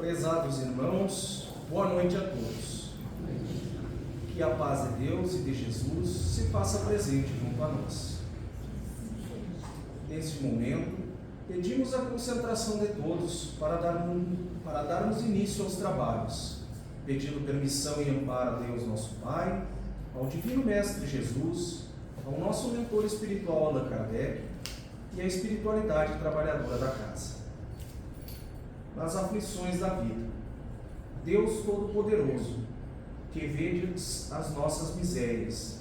Prezados irmãos, boa noite a todos. Que a paz de Deus e de Jesus se faça presente junto a nós. Neste momento, pedimos a concentração de todos para darmos início aos trabalhos, pedindo permissão e amparo a Deus nosso Pai, ao Divino Mestre Jesus, ao nosso mentor espiritual Allan Kardec e à espiritualidade trabalhadora da casa. Nas aflições da vida, Deus Todo-Poderoso, que vedes as nossas misérias,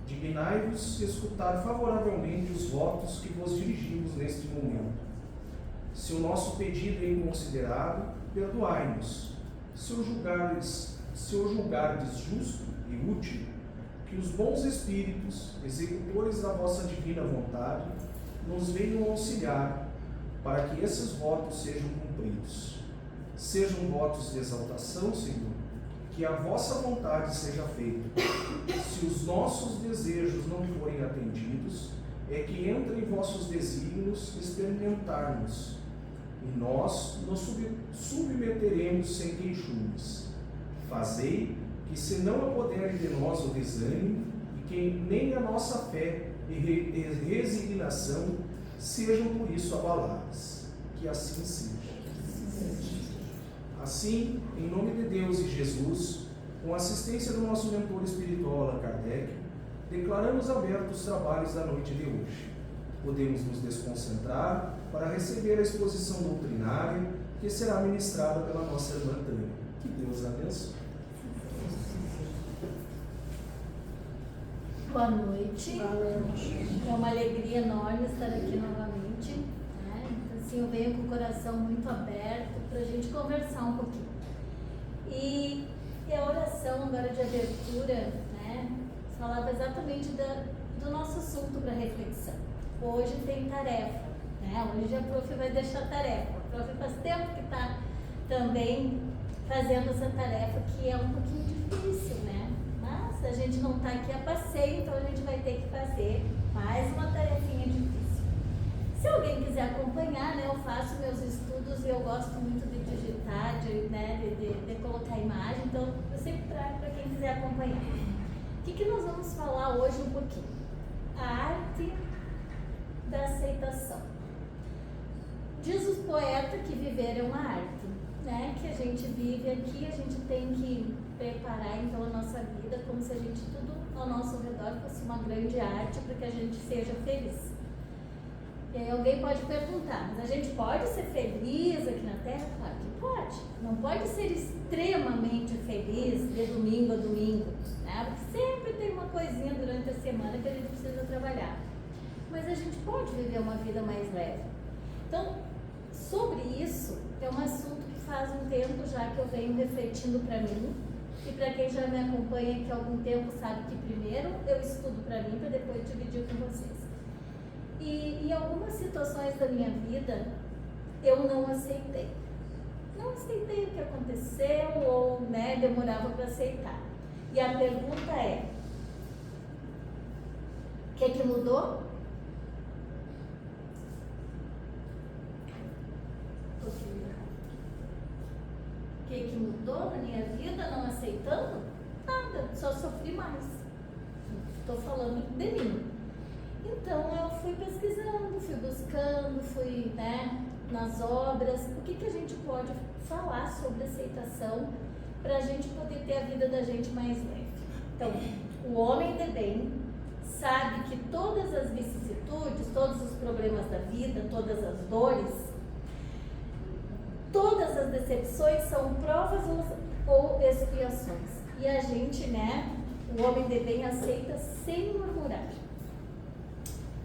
dignai-vos escutar favoravelmente os votos que vos dirigimos neste momento. Se o nosso pedido é inconsiderado, perdoai-nos. Se o julgardes justo e útil, que os bons espíritos, executores da vossa divina vontade, nos venham auxiliar para que esses votos sejam cumpridos. Sejam votos de exaltação, Senhor, que a vossa vontade seja feita. Se os nossos desejos não forem atendidos, é que entre em vossos desígnios experimentarmos, e nós nos submeteremos sem queixumes. Fazei que, se não apoderem de nós o desânimo, e que nem a nossa fé e resignação sejam por isso abaladas. Que assim seja. Assim, em nome de Deus e Jesus, com a assistência do nosso mentor espiritual Allan Kardec, declaramos abertos os trabalhos da noite de hoje. Podemos nos desconcentrar para receber a exposição doutrinária que será ministrada pela nossa irmã Tânia. Que Deus a abençoe. Boa noite. É uma alegria enorme estar aqui novamente. Então, assim, eu venho com o coração muito aberto para a gente conversar um pouquinho. E a oração agora de abertura, falava exatamente do nosso assunto para reflexão. Hoje tem tarefa, Hoje a prof vai deixar tarefa. A prof faz tempo que está também fazendo essa tarefa, que é um pouquinho difícil, Mas a gente não está aqui a passeio, então a gente vai ter que fazer mais uma tarefinha difícil. Se alguém quiser acompanhar, eu faço meus estudos e eu gosto muito de digitar, de colocar imagem, então eu sempre trago para quem quiser acompanhar. O que nós vamos falar hoje um pouquinho? A arte da aceitação. Diz o poeta que viver é uma arte, que a gente vive aqui, a gente tem que preparar então a nossa vida como se a gente tudo ao nosso redor fosse uma grande arte para que a gente seja feliz. E aí alguém pode perguntar, mas a gente pode ser feliz aqui na Terra? Claro que pode. Não pode ser extremamente feliz de domingo a domingo, Porque sempre tem uma coisinha durante a semana que a gente precisa trabalhar. Mas a gente pode viver uma vida mais leve. Então, sobre isso, é um assunto que faz um tempo já que eu venho refletindo para mim, e para quem já me acompanha aqui há algum tempo sabe que primeiro eu estudo para mim, para depois dividir com vocês. E em algumas situações da minha vida, eu não aceitei. Não aceitei o que aconteceu, ou demorava para aceitar. E a pergunta é, o que mudou? O que mudou na minha vida não aceitando? Nada, só sofri mais. Estou falando de mim. Então eu fui pesquisando, fui buscando, fui nas obras. O que a gente pode falar sobre aceitação para a gente poder ter a vida da gente mais leve? Então, o homem de bem sabe que todas as vicissitudes, todos os problemas da vida, todas as dores, todas as decepções são provas ou expiações. E a gente, o homem de bem aceita sem murmurar.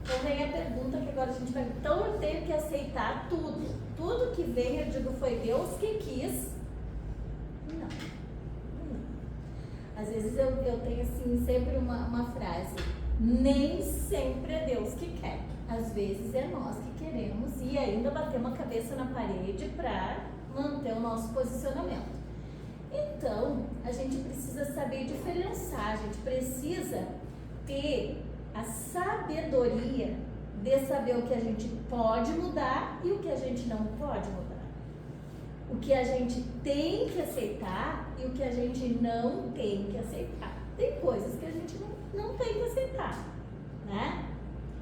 Então vem a pergunta que agora a gente vai... Então eu tenho que aceitar tudo. Tudo que vem, eu digo, foi Deus que quis? Não. Às vezes eu tenho assim, sempre uma frase. Nem sempre é Deus que quer. Às vezes é nós que queremos e ainda batemos a cabeça na parede para manter o nosso posicionamento. Então, a gente precisa saber diferenciar, a gente precisa ter a sabedoria de saber o que a gente pode mudar e o que a gente não pode mudar. O que a gente tem que aceitar e o que a gente não tem que aceitar. Tem coisas que a gente não tem que aceitar, né?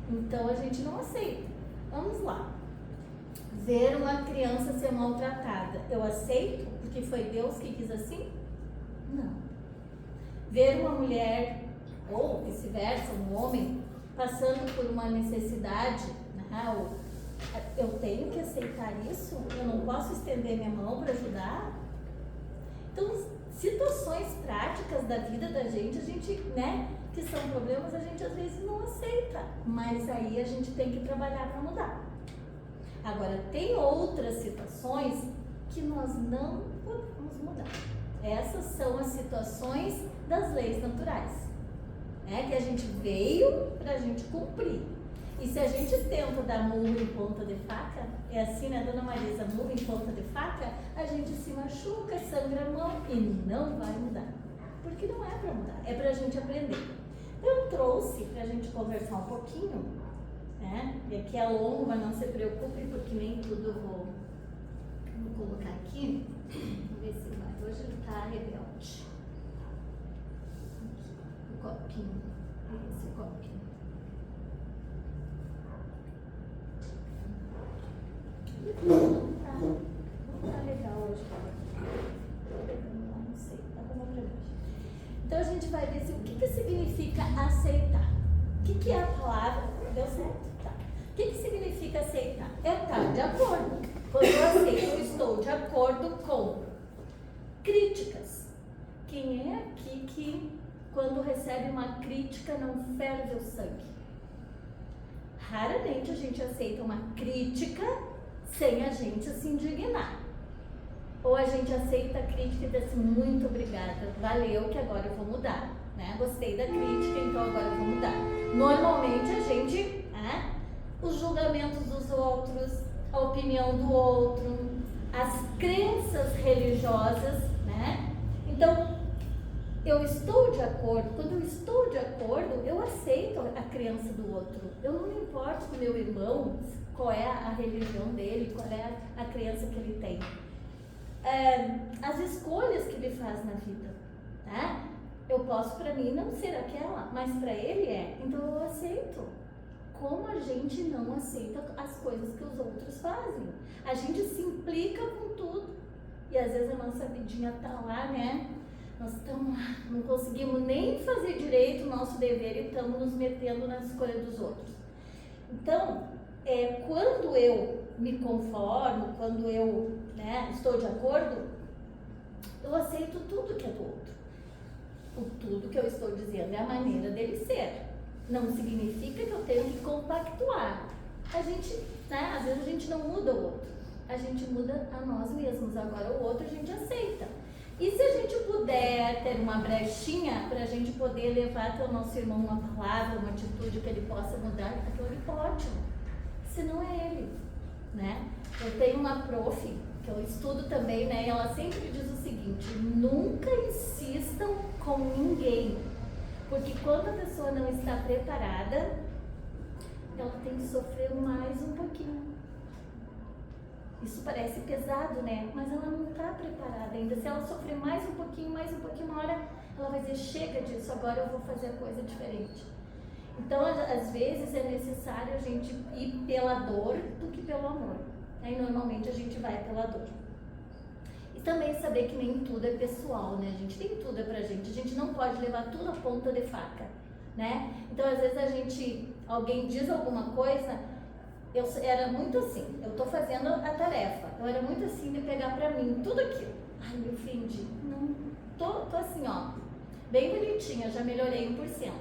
Então a gente não aceita. Vamos lá. Ver uma criança ser maltratada, eu aceito porque foi Deus que quis assim? Não. Ver uma mulher, ou vice-versa, um homem, passando por uma necessidade, né? Eu tenho que aceitar isso? Eu não posso estender minha mão para ajudar? Então, situações práticas da vida da gente, né, que são problemas, a gente às vezes não aceita, mas aí a gente tem que trabalhar para mudar. Agora, tem outras situações que nós não podemos mudar. Essas são as situações das leis naturais, né, que a gente veio para a gente cumprir. E se a gente tenta dar murro em ponta de faca, é assim, né, Dona Marisa, murro em ponta de faca, a gente se machuca, sangra a mão e não vai mudar. Porque não é para mudar, é para a gente aprender. Eu trouxe para a gente conversar um pouquinho, né, e aqui é longo, mas não se preocupe, porque nem tudo eu vou colocar aqui. Vamos ver se vai. Hoje ele está rebelde. Aqui, o copinho, esse copinho. Não tá legal hoje. Não sei, tá bom pra hoje. Então a gente vai ver o que significa aceitar. O que é a palavra? Deu certo? Tá. O que significa aceitar? É estar de acordo. Quando eu aceito, eu estou de acordo com críticas. Quem é aqui que, quando recebe uma crítica, não ferve o sangue? Raramente a gente aceita uma crítica sem a gente se indignar. Ou a gente aceita a crítica e diz assim, muito obrigada, valeu que agora eu vou mudar, né? Gostei da crítica, então agora eu vou mudar. Normalmente a gente, né, os julgamentos dos outros, a opinião do outro, as crenças religiosas, né? Então, eu estou de acordo, quando eu estou de acordo, eu aceito a crença do outro. Eu não me importo com o meu irmão, qual é a religião dele, qual é a crença que ele tem. As escolhas que ele faz na vida, né? Eu posso para mim não ser aquela, mas para ele é, então eu aceito. Como a gente não aceita as coisas que os outros fazem? A gente se implica com tudo e às vezes a nossa vidinha tá lá, né? Nós estamos lá, não conseguimos nem fazer direito o nosso dever e estamos nos metendo na escolha dos outros. Então, quando eu me conformo, quando eu, né, estou de acordo, eu aceito tudo que é do outro. O tudo que eu estou dizendo é a maneira dele ser. Não significa que eu tenho que compactuar. A gente, né, às vezes a gente não muda o outro. A gente muda a nós mesmos. Agora o outro a gente aceita. E se a gente puder ter uma brechinha para a gente poder levar até o nosso irmão uma palavra, uma atitude que ele possa mudar, aquilo ali tá ótimo. Se não é ele, né? Eu tenho uma prof, que eu estudo também, né? E ela sempre diz o seguinte, nunca insistam com ninguém. Porque quando a pessoa não está preparada, ela tem que sofrer mais um pouquinho. Isso parece pesado, né? Mas ela não está preparada ainda. Se ela sofrer mais um pouquinho, uma hora ela vai dizer, chega disso, agora eu vou fazer a coisa diferente. Então, às vezes é necessário a gente ir pela dor do que pelo amor. Aí normalmente a gente vai pela dor. E também saber que nem tudo é pessoal, né? A gente tem tudo é pra gente. A gente não pode levar tudo a ponta de faca, né? Então, às vezes alguém diz alguma coisa. Eu era muito assim, eu tô fazendo a tarefa, eu era muito assim de pegar pra mim tudo aquilo. Ai, me ofendi. Não, tô assim, ó, bem bonitinha, já melhorei 1%,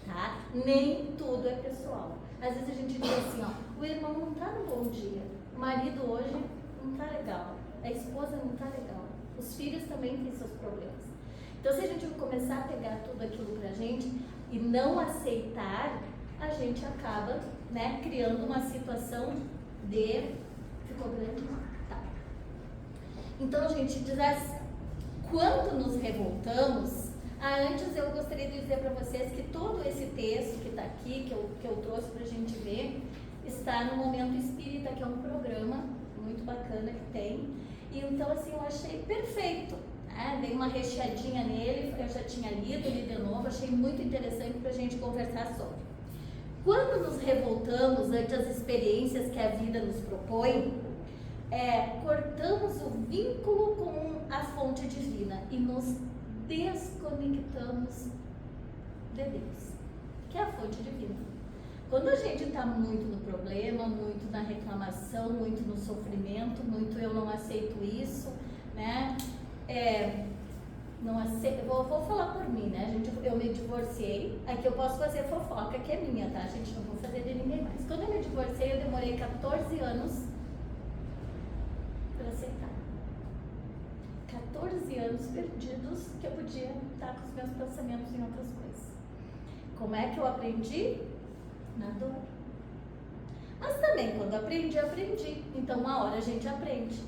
tá? Nem tudo é pessoal. Às vezes a gente diz assim, ó, o irmão não tá no bom dia, o marido hoje não tá legal, a esposa não tá legal, os filhos também têm seus problemas. Então, se a gente começar a pegar tudo aquilo pra gente e não aceitar, a gente acaba, né, criando uma situação de... Ficou grande? Tá. Então, gente, diz assim, quando nos revoltamos, antes eu gostaria de dizer para vocês que todo esse texto que está aqui, que eu trouxe para a gente ver, está no Momento Espírita, que é um programa muito bacana que tem. Então, assim, eu achei perfeito. Dei uma recheadinha nele, eu já tinha lido ele de novo, achei muito interessante para a gente conversar sobre. Quando nos revoltamos ante as experiências que a vida nos propõe, cortamos o vínculo com a fonte divina e nos desconectamos de Deus, que é a fonte divina. Quando a gente está muito no problema, muito na reclamação, muito no sofrimento, muito eu não aceito isso, né? Não aceito, vou falar por mim, né? Eu me divorciei, aqui eu posso fazer fofoca, que é minha, tá, gente? Não vou fazer de ninguém mais. Quando eu me divorciei, eu demorei 14 anos para aceitar. 14 anos perdidos que eu podia estar com os meus pensamentos em outras coisas. Como é que eu aprendi? Na dor. Mas também, quando aprendi. Então, uma hora a gente aprende.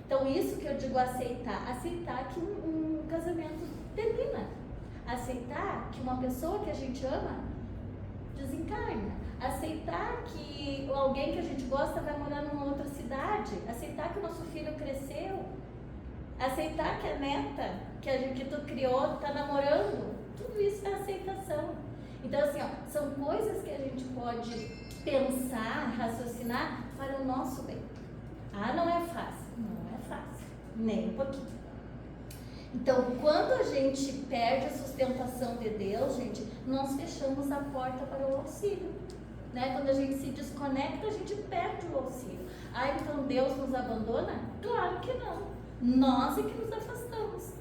Então, isso que eu digo aceitar que um casamento termina. Aceitar que uma pessoa que a gente ama desencarna. Aceitar que alguém que a gente gosta vai morar numa outra cidade. Aceitar que o nosso filho cresceu. Aceitar que a neta que tu criou está namorando. Tudo isso é aceitação. Então, assim, são coisas que a gente pode pensar, raciocinar para o nosso bem. Não é fácil. Não é fácil, nem um pouquinho. Então, quando a gente perde a sustentação de Deus, gente, nós fechamos a porta para o auxílio. Né? Quando a gente se desconecta, a gente perde o auxílio. Então Deus nos abandona? Claro que não. Nós é que nos afastamos.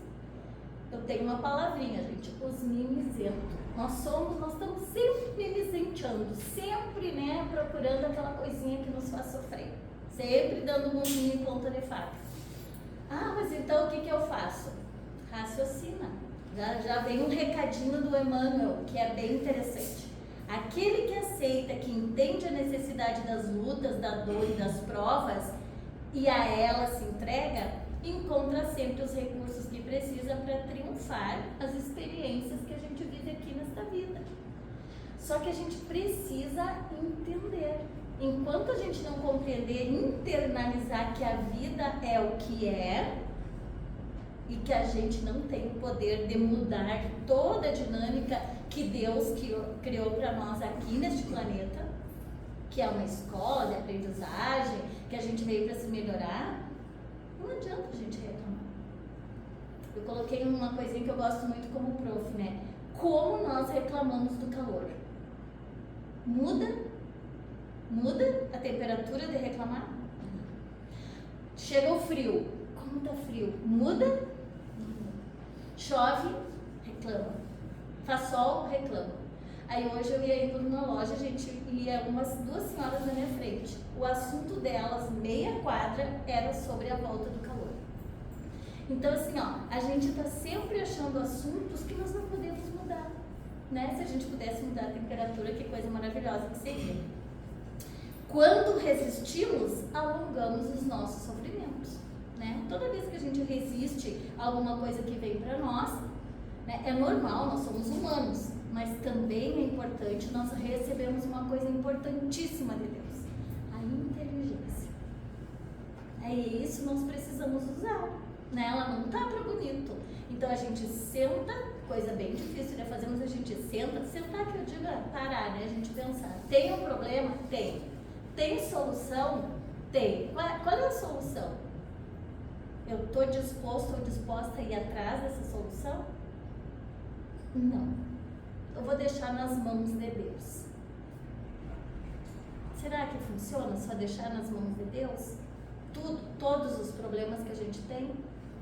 Eu tenho uma palavrinha, gente, os mimizentos. Nós estamos sempre mimizenteando, sempre, né, procurando aquela coisinha que nos faz sofrer. Sempre dando um murrinho em ponta de faca. Mas então o que eu faço? Raciocina. Já vem um recadinho do Emmanuel, que é bem interessante. Aquele que aceita, que entende a necessidade das lutas, da dor e das provas, e a ela se entrega, encontra sempre os recursos que precisa para triunfar as experiências que a gente vive aqui nesta vida. Só que a gente precisa entender. Enquanto a gente não compreender, internalizar que a vida é o que é e que a gente não tem o poder de mudar toda a dinâmica que Deus criou para nós aqui neste planeta, que é uma escola de aprendizagem, que a gente veio para se melhorar, não adianta a gente reclamar. Eu coloquei uma coisinha que eu gosto muito como prof, né? Como nós reclamamos do calor. Muda a temperatura de reclamar? Chega o frio. Como tá frio? Muda? Chove? Reclama. Faz sol? Reclama. Aí hoje eu ia ir por uma loja, gente, e duas senhoras na minha frente. O assunto delas, meia quadra, era sobre a volta do calor. Então, assim, a gente tá sempre achando assuntos que nós não podemos mudar, né? Se a gente pudesse mudar a temperatura, que coisa maravilhosa que seria. Quando resistimos, alongamos os nossos sofrimentos, né? Toda vez que a gente resiste a alguma coisa que vem para nós, né, é normal, nós somos humanos, mas também é importante, nós recebemos uma coisa importantíssima de Deus, a inteligência. É isso que nós precisamos usar, né? Ela não tá para bonito. Então a gente senta, coisa bem difícil de fazer, mas a gente sentar que eu digo é parar, né? A gente pensar, tem um problema? Tem. Tem solução? Tem. Qual é a solução? Eu estou disposto ou disposta a ir atrás dessa solução? Não. Eu vou deixar nas mãos de Deus. Será que funciona só deixar nas mãos de Deus? Todos os problemas que a gente tem?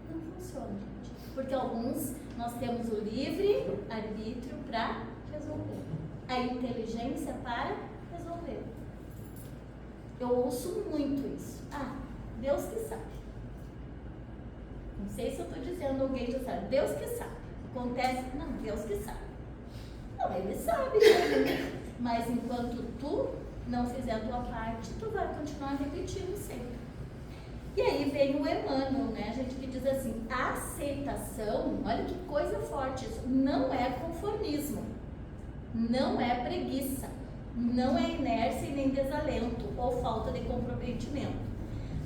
Não funciona, gente. Porque alguns nós temos o livre arbítrio para resolver. A inteligência para resolver. Eu ouço muito isso. Deus que sabe. Não sei se eu estou dizendo, alguém já sabe. Deus que sabe. Acontece? Não, Deus que sabe. Não, Ele sabe, né? Mas enquanto tu não fizer a tua parte, tu vai continuar repetindo sempre. E aí vem o Emmanuel, né, gente, que diz assim, a aceitação, olha que coisa forte isso, não é conformismo, não é preguiça, não é inércia e nem desalento ou falta de comprometimento,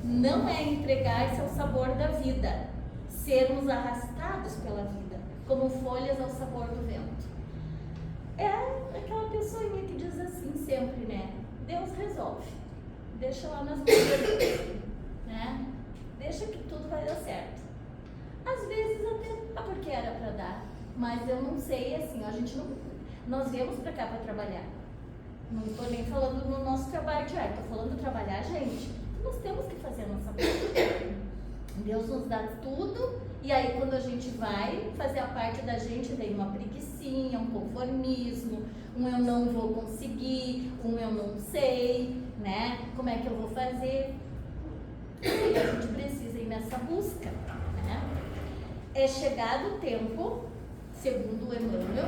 Não é entregar-se ao sabor da vida, sermos arrastados pela vida, como folhas ao sabor do vento. É aquela pessoinha que diz assim sempre, né? Deus resolve, deixa lá nas mãos de Deus, né? Deixa que tudo vai dar certo. Às vezes até porque era para dar, mas eu não sei, assim, a gente não... Nós viemos para cá para trabalhar. Não estou nem falando no nosso trabalho diário, estou falando trabalhar a gente. Nós temos que fazer a nossa parte. Deus nos dá tudo, e aí quando a gente vai fazer a parte da gente, vem uma preguicinha, um conformismo, um eu não vou conseguir, um eu não sei, né? Como é que eu vou fazer? E a gente precisa ir nessa busca, né? É chegado o tempo, segundo o Emmanuel,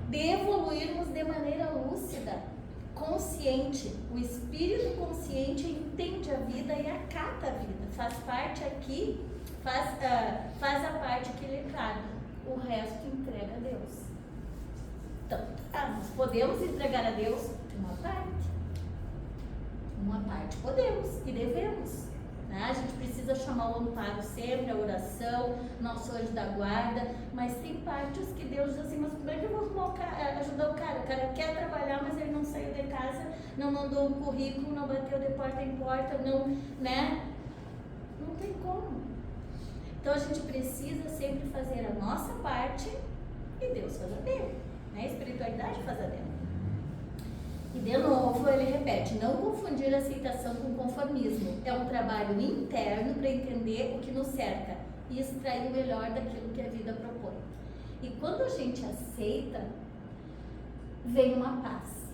de evoluirmos de maneira lúcida, consciente. O espírito consciente entende a vida e acata a vida, faz parte aqui, faz a parte que lhe cabe, o resto entrega a Deus. Então, nós podemos entregar a Deus uma parte podemos e devemos, né? A gente precisa chamar o amparo sempre, a oração, nosso anjo da guarda, mas tem partes que Deus diz assim, mas como é que eu vou ajudar o cara? O cara quer trabalhar, mas ele não saiu de casa, não mandou um currículo, não bateu de porta em porta, não, né? Não tem como. Então a gente precisa sempre fazer a nossa parte e Deus faz a dele, né? A espiritualidade faz a dela. E de novo ele repete, não confundir aceitação com conformismo. É um trabalho interno para entender o que nos cerca e extrair o melhor daquilo que a vida propõe. E quando a gente aceita, vem uma paz.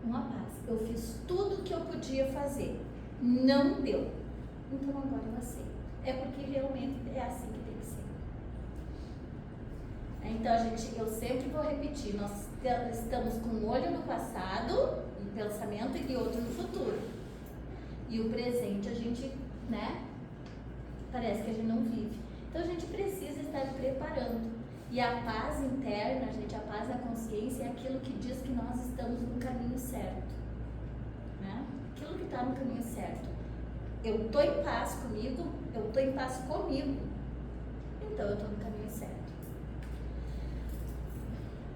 Uma paz. Eu fiz tudo o que eu podia fazer. Não deu. Então agora eu aceito. É porque realmente é assim que tem que ser. Então eu sempre vou repetir, nós estamos com um olho no passado, no pensamento, e outro no futuro. E o presente a gente, né, parece que a gente não vive. Então a gente precisa estar preparando. E a paz interna, a paz da consciência é aquilo que diz que nós estamos no caminho certo. Né? Aquilo que está no caminho certo. Eu estou em paz comigo, eu estou em paz comigo. Então eu estou no caminho certo.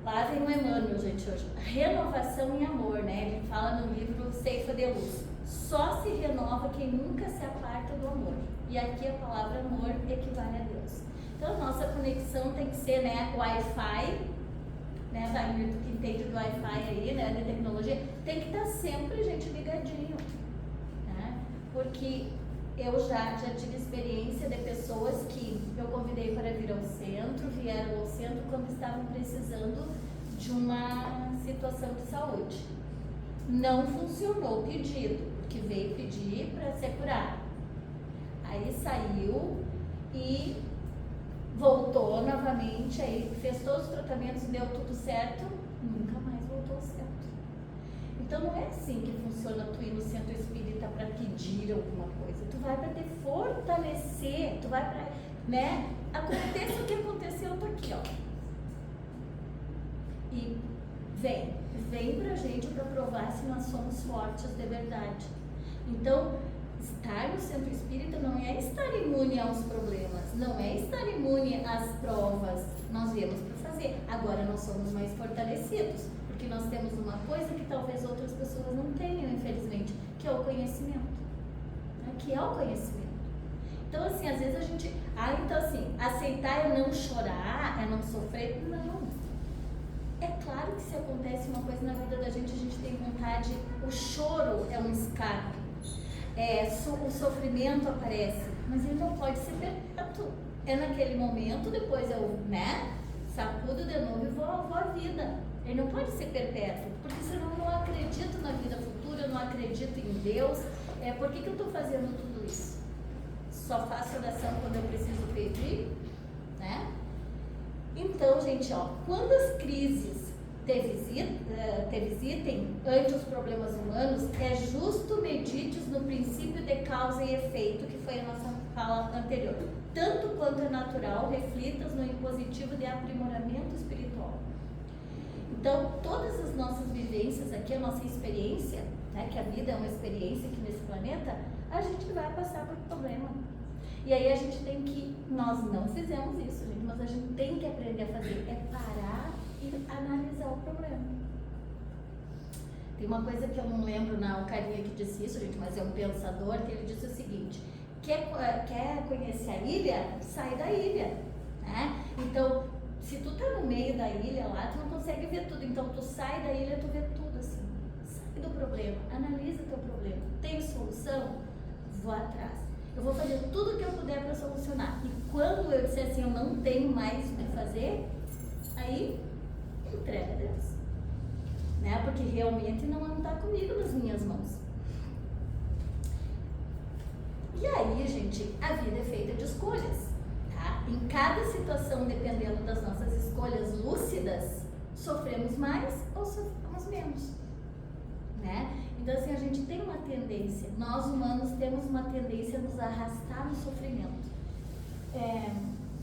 Lá vem o Emmanuel, gente, hoje. Renovação em amor, né? Ele fala no livro Ceifa de Luz. Só se renova quem nunca se aparta do amor. E aqui a palavra amor equivale a Deus. Então a nossa conexão tem que ser, né, Wi-Fi, né? Vai muito que entende do Wi-Fi aí, né? Da tecnologia. Tem que estar sempre, gente, ligadinho. Né? Porque eu já tive experiência de pessoas que eu convidei para vir ao centro, vieram ao centro quando estavam precisando de uma situação de saúde. Não funcionou o pedido, porque veio pedir para ser curado. Aí saiu e voltou novamente, aí fez todos os tratamentos, deu tudo certo, nunca mais voltou certo. Então não é assim que funciona tu ir no centro espírita para pedir alguma coisa. Tu vai para te fortalecer, tu vai para, né? Aconteça o que aconteceu, eu tô aqui, ó. E vem pra gente para provar se nós somos fortes de verdade. Então, estar no centro espírita não é estar imune aos problemas, não é estar imune às provas. Nós viemos para fazer. Agora nós somos mais fortalecidos. Porque nós temos uma coisa que talvez outras pessoas não tenham, infelizmente, que é o conhecimento. Né? Que é o conhecimento. Então, assim, às vezes a gente... então assim, aceitar é não chorar, é não sofrer? Não. É claro que se acontece uma coisa na vida da gente, a gente tem vontade... O choro é um escape. O sofrimento aparece, mas ele não pode ser perpétuo. É naquele momento, depois eu, né, sacudo de novo e vou à vida. Ele não pode ser perpétuo, porque senão eu não acredito na vida futura, eu não acredito em Deus. Por que eu estou fazendo tudo isso? Só faço oração quando eu preciso pedir, né? Então, gente, ó, quando as crises te visitem ante os problemas humanos, é justo medites no princípio de causa e efeito, que foi a nossa fala anterior. Tanto quanto é natural, reflitas no impositivo de aprimoramento espiritual. Então, todas as nossas vivências aqui, a nossa experiência, né, que a vida é uma experiência aqui nesse planeta, a gente vai passar por problema. E aí a gente tem que, nós não fizemos isso, gente, mas a gente tem que aprender a fazer, é parar e analisar o problema. Tem uma coisa que eu não lembro, o carinha que disse isso, gente, mas é um pensador, que ele disse o seguinte: quer conhecer a ilha? Sai da ilha, né? Então, se tu tá no meio da ilha lá, tu não consegue ver tudo, então tu sai da ilha, tu vê tudo assim. Sai do problema, analisa teu problema. Tem solução? Vou atrás. Eu vou fazer tudo que eu puder para solucionar. E quando eu disser assim, eu não tenho mais o que fazer, aí entrega a Deus, né? Porque realmente não está comigo nas minhas mãos. E aí, gente, a vida é feita de escolhas, tá? Em cada situação, dependendo das nossas escolhas lúcidas, sofremos mais ou sofremos menos, né? Então, assim, a gente tem uma tendência, nós humanos temos uma tendência a nos arrastar no sofrimento.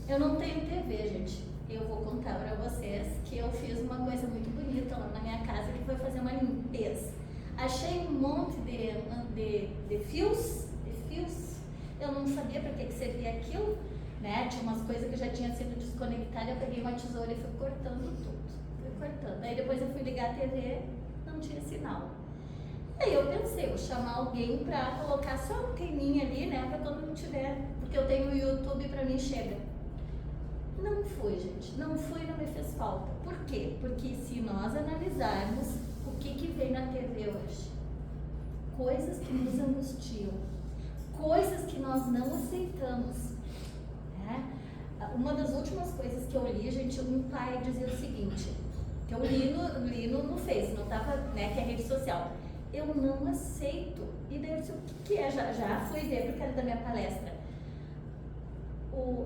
Eu não tenho TV, gente. Eu vou contar para vocês que eu fiz uma coisa muito bonita lá na minha casa, que foi fazer uma limpeza. Achei um monte de fios. Eu não sabia para que servia aquilo, né? Tinha umas coisas que já tinham sido desconectadas. Eu peguei uma tesoura e fui cortando tudo. Aí depois eu fui ligar a TV, não tinha sinal. Aí eu pensei, vou chamar alguém para colocar só uma anteninha ali, né? Para quando não tiver, porque eu tenho o YouTube para mim chega. Não fui, gente. Não me fez falta. Por quê? Porque se nós analisarmos o que vem na TV hoje, coisas que nos angustiam, coisas que nós não aceitamos, né? Uma das últimas coisas que eu li, gente, um pai dizia o seguinte, que eu li no Face, não estava, né, que é rede social. Eu não aceito. E daí eu disse, o que é? Já fui ver porque era da minha palestra.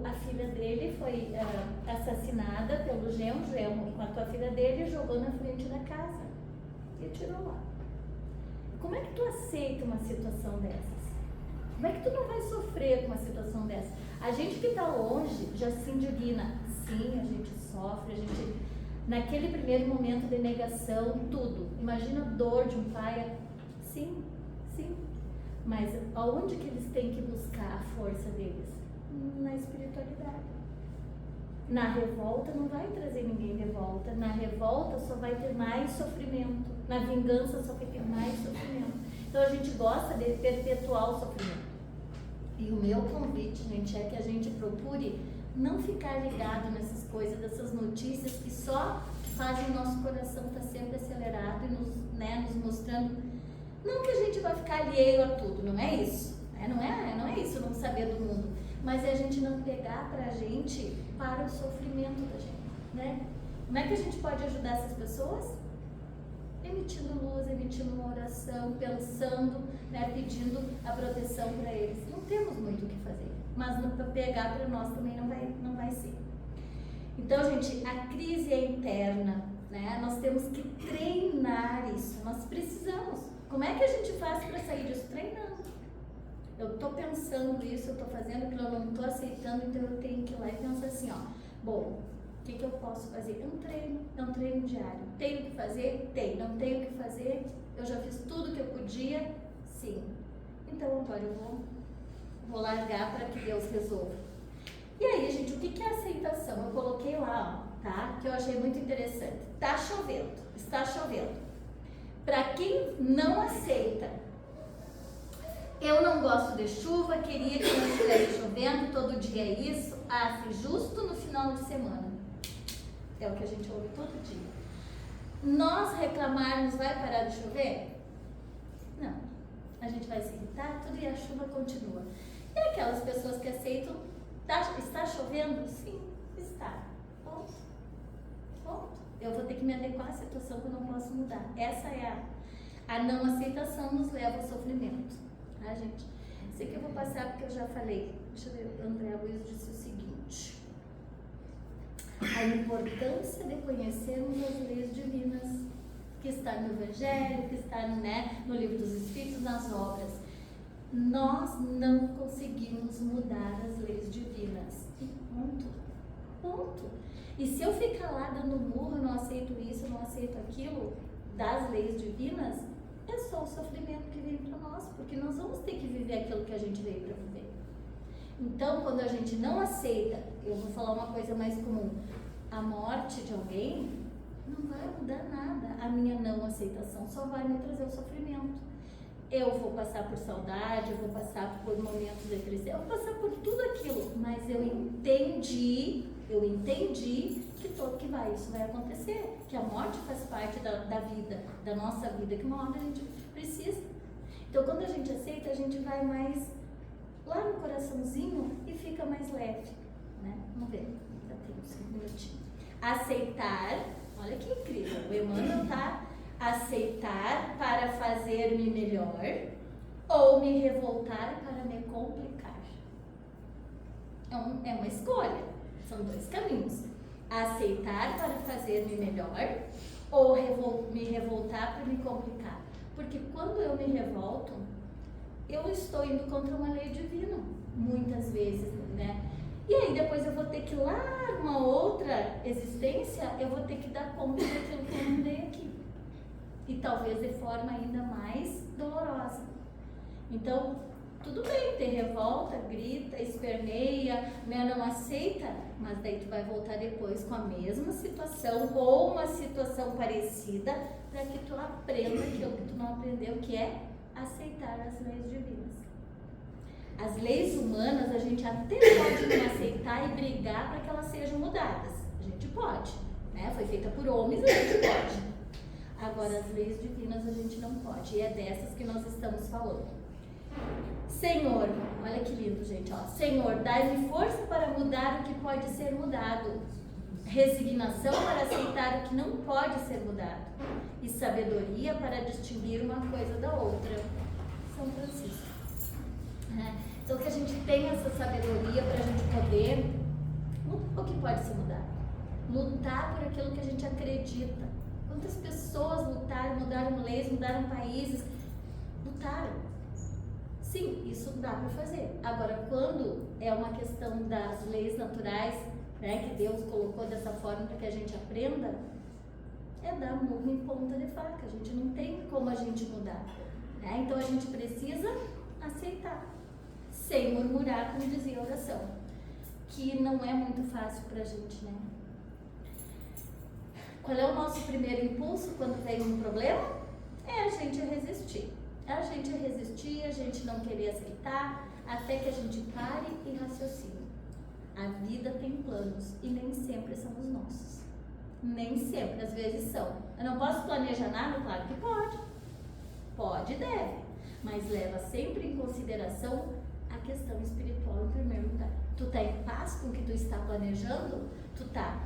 A filha dele foi assassinada pelo genro com a tua filha dele, jogou na frente da casa e tirou lá. Como é que tu aceita uma situação dessas? Como é que tu não vai sofrer com uma situação dessa? A gente que está longe já se indigna. Sim, a gente sofre, a gente... Naquele primeiro momento de negação, tudo. Imagina a dor de um pai. Sim. Mas aonde que eles têm que buscar a força deles? Na espiritualidade. Na revolta não vai trazer ninguém de volta. Na revolta só vai ter mais sofrimento. Na vingança só vai ter mais sofrimento. Então a gente gosta de perpetuar o sofrimento. E o meu convite, gente, é que a gente procure não ficar ligado nessas coisas, dessas notícias que só fazem o nosso coração estar sempre acelerado e nos mostrando. Não que a gente vai ficar alheio a tudo, não é isso. Não é isso, não saber do mundo. Mas é a gente não pegar pra gente para o sofrimento da gente, né? Como é que a gente pode ajudar essas pessoas? Emitindo luz, emitindo uma oração, pensando, né, pedindo a proteção para eles. Não temos muito o que fazer, mas para pegar para nós também não vai ser. Então, gente, a crise é interna, né? Nós temos que treinar isso, nós precisamos. Como é que a gente faz para sair disso? Treinando. Eu estou pensando isso, eu estou fazendo aquilo, eu não estou aceitando, então eu tenho que ir lá e pensar assim, ó, bom, o que eu posso fazer? É um treino diário. Tenho que fazer? Tenho. Não tenho que fazer? Eu já fiz tudo que eu podia? Sim. Então agora eu vou largar para que Deus resolva. E aí, gente, o que é aceitação? Eu coloquei lá, ó, tá? Que eu achei muito interessante. Está chovendo. Para quem não aceita, eu não gosto de chuva, queria que não estivesse chovendo, todo dia é isso, justo no final de semana. É o que a gente ouve todo dia. Nós reclamarmos, vai parar de chover? Não. A gente vai se irritar, tudo e a chuva continua. E aquelas pessoas que aceitam, está chovendo? Sim, está. Ponto. Eu vou ter que me adequar à situação que eu não posso mudar. Essa é a não aceitação nos leva ao sofrimento. Tá, gente? Isso aqui eu vou passar porque eu já falei. Deixa eu ver, o André Luiz disse o seguinte: a importância de conhecermos as leis divinas, que está no Evangelho, que está no Livro dos Espíritos, nas obras. Nós não conseguimos mudar as leis divinas. E ponto. E se eu ficar lá dando murro, não aceito isso, não aceito aquilo, das leis divinas, é só o sofrimento que vem para nós, porque nós vamos ter que viver aquilo que a gente veio para viver. Então, quando a gente não aceita, eu vou falar uma coisa mais comum, a morte de alguém não vai mudar nada. A minha não aceitação só vai me trazer o sofrimento. Eu vou passar por saudade, eu vou passar por momentos de tristeza, eu vou passar por tudo aquilo, mas eu entendi que isso vai acontecer, que a morte faz parte da vida, da nossa vida, que uma hora a gente precisa. Então, quando a gente aceita, a gente vai mais lá no coraçãozinho e fica mais leve, né? Vamos ver, já tem uns 5 minutinhos. Aceitar, olha que incrível, o Emmanuel tá: aceitar para fazer-me melhor ou me revoltar para me complicar. É uma escolha, são 2 caminhos. Aceitar para fazer-me melhor ou me revoltar para me complicar. Porque quando eu me revolto, eu estou indo contra uma lei divina, muitas vezes, né? E aí depois eu vou ter que ir lá numa outra existência, eu vou ter que dar conta daquilo que eu não dei aqui. E talvez de forma ainda mais dolorosa. Então, tudo bem, ter revolta, grita, esperneia, né, não aceita, mas daí tu vai voltar depois com a mesma situação ou uma situação parecida para que tu aprenda aquilo que tu não aprendeu, que é aceitar as leis divinas. As leis humanas a gente até pode não aceitar e brigar para que elas sejam mudadas. A gente pode, né? Foi feita por homens, a gente pode. Agora, as leis divinas a gente não pode, e é dessas que nós estamos falando. Senhor, olha que lindo, gente, ó. Senhor, dai-me força para mudar o que pode ser mudado, resignação para aceitar o que não pode ser mudado, e sabedoria para distinguir uma coisa da outra. São Francisco. Então, que a gente tenha essa sabedoria para a gente poder mudar o que pode ser mudado, lutar por aquilo que a gente acredita. Quantas pessoas lutaram, mudaram leis, mudaram países, lutaram. Sim, isso dá para fazer. Agora, quando é uma questão das leis naturais, né, que Deus colocou dessa forma para que a gente aprenda, é dar murro em ponta de faca. A gente não tem como a gente mudar, né? Então a gente precisa aceitar, sem murmurar, como dizia a oração, que não é muito fácil para a gente, né? Qual é o nosso primeiro impulso quando vem um problema? É a gente resistir. A gente resistir, a gente não querer aceitar, até que a gente pare e raciocine. A vida tem planos e nem sempre são os nossos. Nem sempre, às vezes são. Eu não posso planejar nada? Claro que pode. Pode e deve. Mas leva sempre em consideração a questão espiritual em primeiro lugar. Tu tá em paz com o que tu está planejando? Tu tá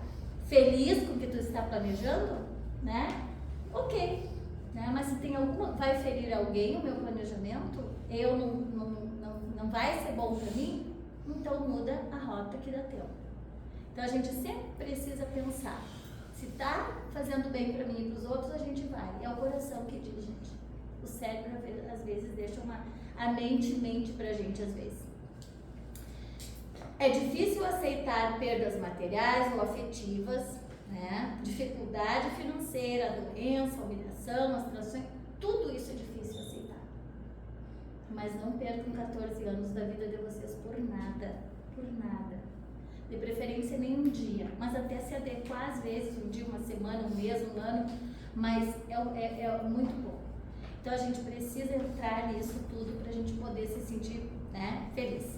feliz com o que tu está planejando? Né? Ok. Né? Mas se tem alguma, vai ferir alguém o meu planejamento, eu não vai ser bom para mim, então muda a rota que dá tempo. Então a gente sempre precisa pensar, se tá fazendo bem para mim e para os outros, a gente vai. É o coração que diz, gente. O cérebro às vezes deixa a mente pra gente às vezes. É difícil aceitar perdas materiais ou afetivas, né? Dificuldade financeira, doença, humilhação, as traições, tudo isso é difícil aceitar. Mas não percam 14 anos da vida de vocês por nada, por nada. De preferência nem um dia, mas até se adequar às vezes, um dia, uma semana, um mês, um ano, mas é muito pouco. Então a gente precisa entrar nisso tudo para a gente poder se sentir, né, feliz.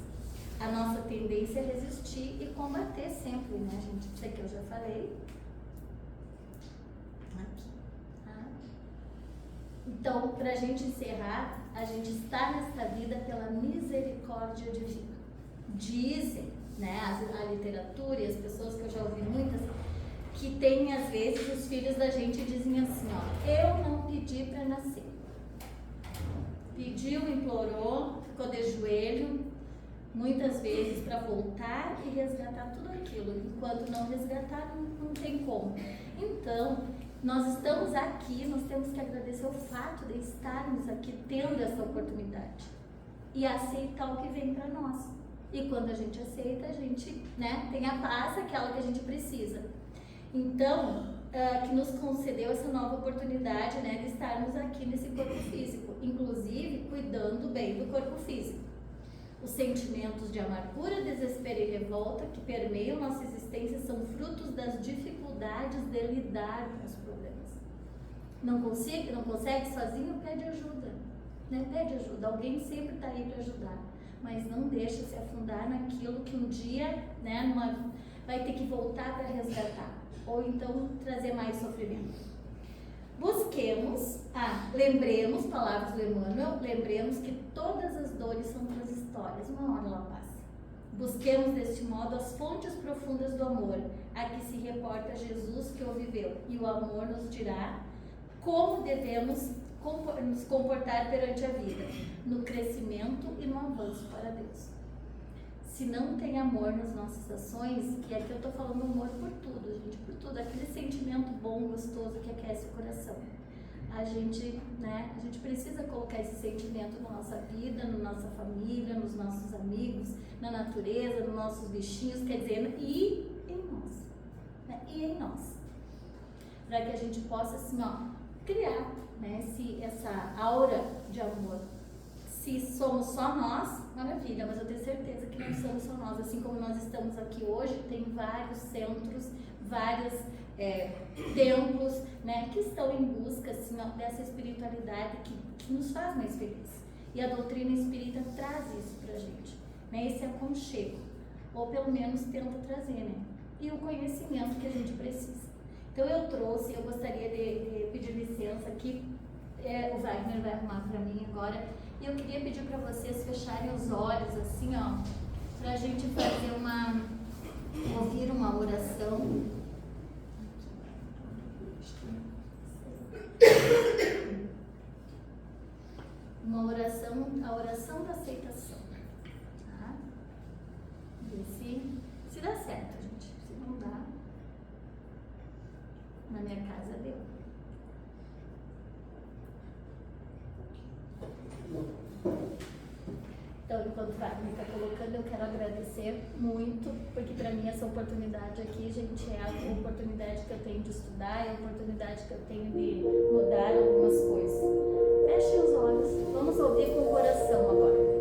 A nossa tendência é resistir e combater sempre, né, gente? Isso aqui eu já falei. Aqui. Tá? Então, para a gente encerrar, a gente está nesta vida pela misericórdia divina. Dizem, né, a literatura e as pessoas que eu já ouvi muitas, que tem às vezes os filhos da gente dizem assim, ó, eu não pedi para nascer. Pediu, implorou, ficou de joelho, muitas vezes para voltar e resgatar tudo aquilo. Enquanto não resgatar, não tem como. Então, nós estamos aqui, nós temos que agradecer o fato de estarmos aqui tendo essa oportunidade e aceitar o que vem para nós. E quando a gente aceita, a gente, né, tem a paz, aquela que a gente precisa. Então, que nos concedeu essa nova oportunidade, né, de estarmos aqui nesse corpo físico, inclusive cuidando bem do corpo físico. Os sentimentos de amargura, desespero e revolta que permeiam nossa existência são frutos das dificuldades de lidar com os problemas. Não consegue sozinho, pede ajuda, né? Pede ajuda, alguém sempre está aí para ajudar, mas não deixa se afundar naquilo que um dia, né, vai ter que voltar para resgatar, ou então trazer mais sofrimento. Lembremos, palavras do Emmanuel, lembremos que todas as dores são transitórias, uma hora ela passa. Busquemos deste modo as fontes profundas do amor, a que se reporta Jesus que o viveu, e o amor nos dirá como devemos nos comportar perante a vida, no crescimento e no avanço para Deus. Se não tem amor nas nossas ações, e aqui eu estou falando amor por tudo, gente, por tudo, aquele sentimento bom, gostoso que aquece o coração. A gente precisa colocar esse sentimento na nossa vida, na nossa família, nos nossos amigos, na natureza, nos nossos bichinhos, quer dizer, e em nós. Né? E em nós. Para que a gente possa, assim, criar, né, essa aura de amor. Se somos só nós, maravilha, mas eu tenho certeza que não somos só nós. Assim como nós estamos aqui hoje, tem vários centros, vários templos, né, que estão em busca, assim, dessa espiritualidade que nos faz mais felizes. E a doutrina espírita traz isso pra gente, né, esse aconchego, ou pelo menos tenta trazer, né, e o conhecimento que a gente precisa. Então eu gostaria de pedir licença aqui, o Wagner vai arrumar para mim agora, e eu queria pedir para vocês fecharem os olhos, assim, para a gente fazer ouvir uma oração. A oração da aceitação, tá? Ver se dá certo, gente. Se não dá, na minha casa deu. Então, enquanto o Wagner está colocando, eu quero agradecer muito, porque para mim essa oportunidade aqui, gente, é a oportunidade que eu tenho de estudar, é a oportunidade que eu tenho de mudar algumas coisas. Fechem os olhos, vamos ouvir com o coração agora.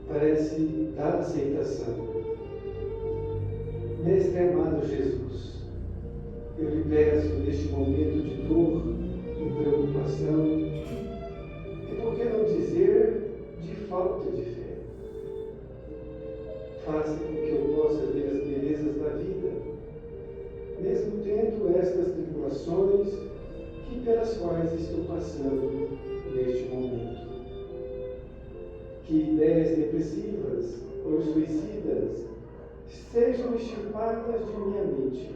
Prece da aceitação. Mestre amado Jesus, eu lhe peço neste momento de dor e preocupação, e por que não dizer de falta de fé, faça com que eu possa ver as belezas da vida, mesmo tendo estas tribulações pelas quais estou passando neste momento. Que ideias depressivas ou suicidas sejam extirpadas de minha mente,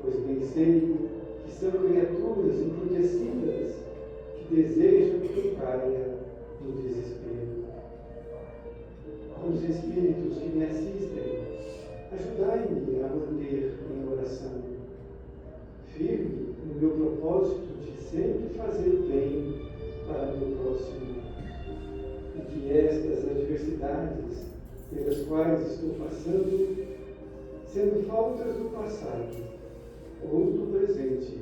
pois bem sei que são criaturas enfurecidas que desejam que eu caia no desespero. Os espíritos que me assistem, ajudai-me a manter em oração, firme no meu propósito de sempre fazer o bem para meu próximo. E que estas adversidades pelas quais estou passando, sendo faltas do passado ou do presente,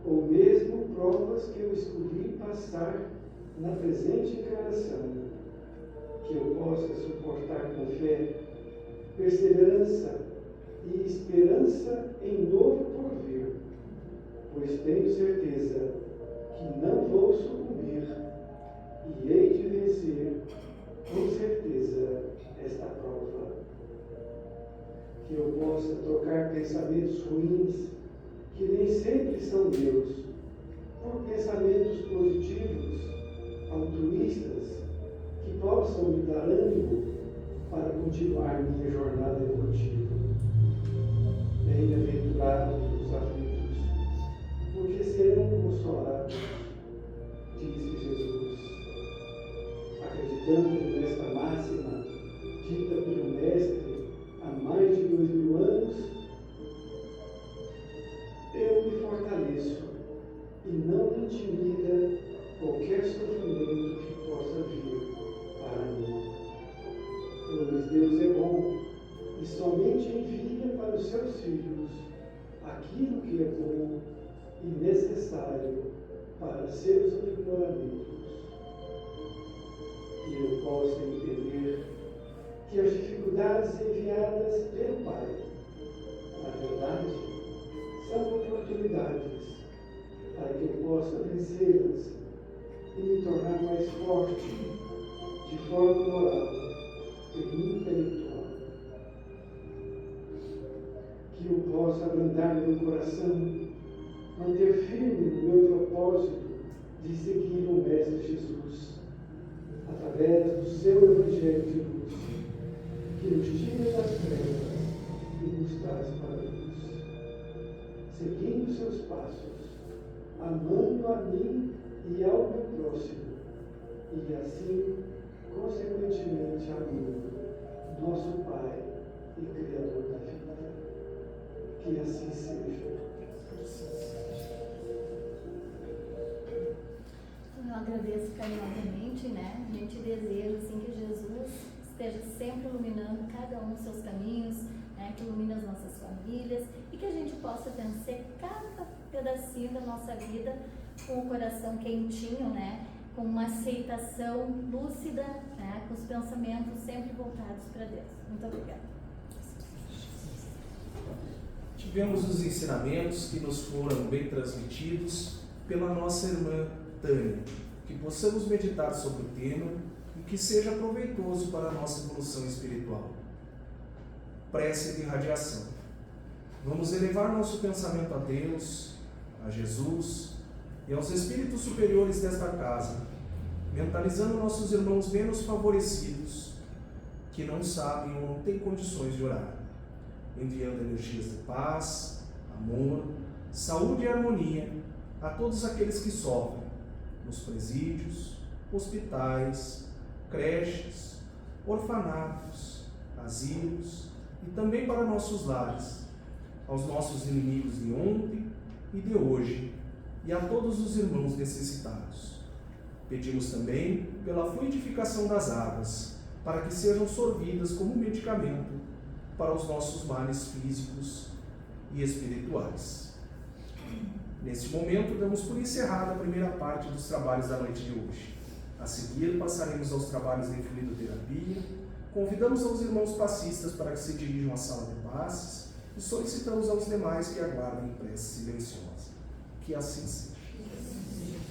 ou mesmo provas que eu escolhi passar na presente encarnação, que eu possa suportar com fé, perseverança e esperança em novo porvir, pois tenho certeza que não vou sucumbir e hei de vencer, com certeza, esta prova. Que eu possa trocar pensamentos ruins, que nem sempre são meus, por pensamentos positivos, altruístas, que possam me dar ânimo para continuar minha jornada evolutiva. Bem-aventurados os aflitos, porque serão consolados, disse Jesus. Acreditando nesta máxima, máxima dita pelo Mestre há mais de 2000 anos, eu me fortaleço e não me intimida qualquer sofrimento que possa vir para mim. Pois Deus é bom e somente envia para os seus filhos aquilo que é bom e necessário para seus aprimoramentos. Que eu possa entender que as dificuldades enviadas pelo Pai, na verdade, são oportunidades para que eu possa vencê-las e me tornar mais forte de forma moral e intelectual. Que eu possa abrandar meu coração, manter firme no meu propósito de seguir o Mestre Jesus, através do seu Evangelho de luz, que nos tira das trevas e nos traz para a luz. Seguindo seus passos, amando a mim e ao meu próximo, e assim, consequentemente, amando nosso Pai e Criador da vida. Que assim seja. Eu agradeço carinhosamente, né? A gente deseja assim, que Jesus esteja sempre iluminando cada um dos seus caminhos, né? Que ilumine as nossas famílias e que a gente possa vencer cada pedacinho da nossa vida com o coração quentinho, né? Com uma aceitação lúcida, né? Com os pensamentos sempre voltados para Deus. Muito obrigada. Tivemos os ensinamentos que nos foram bem transmitidos pela nossa irmã Tânia, que possamos meditar sobre o tema e que seja proveitoso para a nossa evolução espiritual. Prece de irradiação. Vamos elevar nosso pensamento a Deus, a Jesus e aos espíritos superiores desta casa, mentalizando nossos irmãos menos favorecidos, que não sabem ou não têm condições de orar, enviando energias de paz, amor, saúde e harmonia a todos aqueles que sofrem nos presídios, hospitais, creches, orfanatos, asilos e também para nossos lares, aos nossos inimigos de ontem e de hoje e a todos os irmãos necessitados. Pedimos também pela fluidificação das águas, para que sejam sorvidas como medicamento para os nossos males físicos e espirituais. Neste momento, damos por encerrada a primeira parte dos trabalhos da noite de hoje. A seguir, passaremos aos trabalhos de fluidoterapia. Convidamos aos irmãos passistas para que se dirijam à sala de passes e solicitamos aos demais que aguardem em prece silenciosa. Que assim seja.